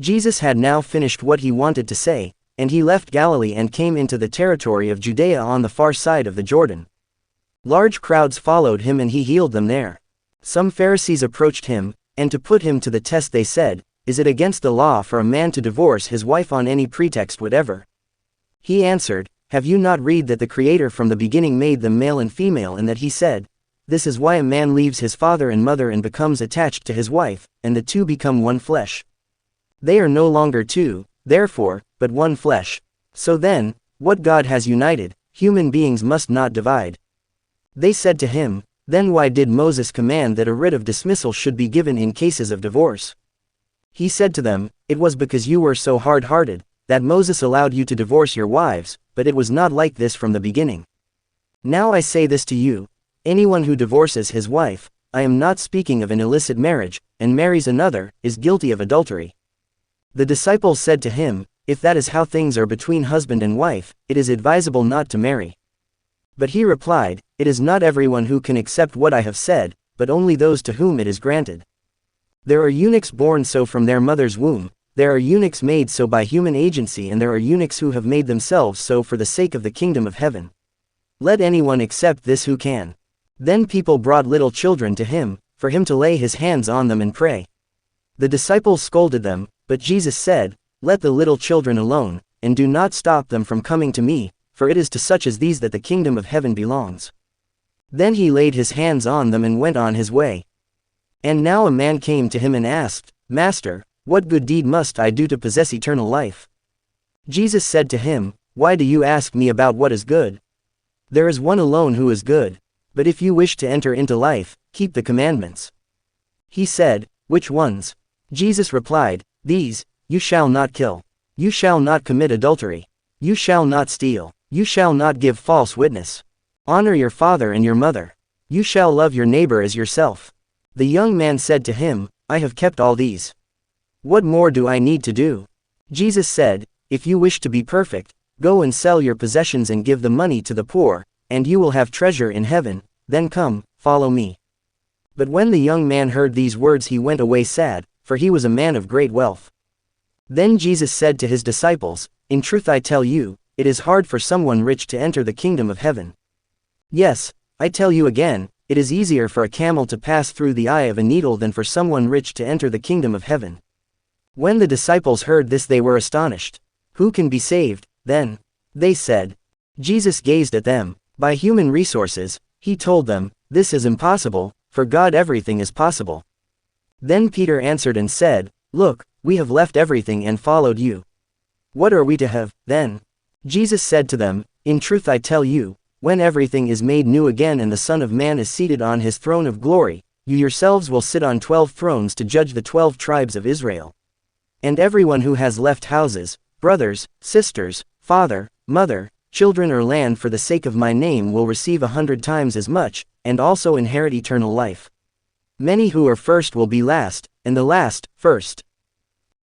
Jesus had now finished what he wanted to say, and he left Galilee and came into the territory of Judea on the far side of the Jordan. Large crowds followed him and he healed them there. Some Pharisees approached him, and to put him to the test they said, "Is it against the law for a man to divorce his wife on any pretext whatever?" He answered, "Have you not read that the Creator from the beginning made them male and female, and that he said, 'This is why a man leaves his father and mother and becomes attached to his wife, and the two become one flesh'? They are no longer two, therefore, but one flesh. So then, what God has united, human beings must not divide." They said to him, "Then why did Moses command that a writ of dismissal should be given in cases of divorce?" He said to them, "It was because you were so hard-hearted, that Moses allowed you to divorce your wives, but it was not like this from the beginning. Now I say this to you, anyone who divorces his wife, I am not speaking of an illicit marriage, and marries another, is guilty of adultery." The disciples said to him, "If that is how things are between husband and wife, it is advisable not to marry." But he replied, "It is not everyone who can accept what I have said, but only those to whom it is granted. There are eunuchs born so from their mother's womb, there are eunuchs made so by human agency, and there are eunuchs who have made themselves so for the sake of the kingdom of heaven. Let anyone accept this who can." Then people brought little children to him, for him to lay his hands on them and pray. The disciples scolded them, but Jesus said, "Let the little children alone, and do not stop them from coming to me, for it is to such as these that the kingdom of heaven belongs." Then he laid his hands on them and went on his way. And now a man came to him and asked, "Master, what good deed must I do to possess eternal life?" Jesus said to him, "Why do you ask me about what is good? There is one alone who is good. But if you wish to enter into life, keep the commandments." He said, "Which ones?" Jesus replied, "These: you shall not kill. You shall not commit adultery. You shall not steal. You shall not give false witness. Honor your father and your mother. You shall love your neighbor as yourself." The young man said to him, "I have kept all these. What more do I need to do?" Jesus said, "If you wish to be perfect, go and sell your possessions and give the money to the poor, and you will have treasure in heaven, then come, follow me." But when the young man heard these words he went away sad, for he was a man of great wealth. Then Jesus said to his disciples, "In truth I tell you, it is hard for someone rich to enter the kingdom of heaven. Yes, I tell you again, it is easier for a camel to pass through the eye of a needle than for someone rich to enter the kingdom of heaven." When the disciples heard this they were astonished. "Who can be saved, then?" they said. Jesus gazed at them. By human resources, he told them, "This is impossible, for God everything is possible." Then Peter answered and said, "Look, we have left everything and followed you. What are we to have, then?" Jesus said to them, "In truth I tell you, when everything is made new again and the Son of Man is seated on his throne of glory, you yourselves will sit on 12 thrones to judge the 12 tribes of Israel. And everyone who has left houses, brothers, sisters, father, mother, children or land for the sake of my name will receive 100 times as much, and also inherit eternal life. Many who are first will be last, and the last, first."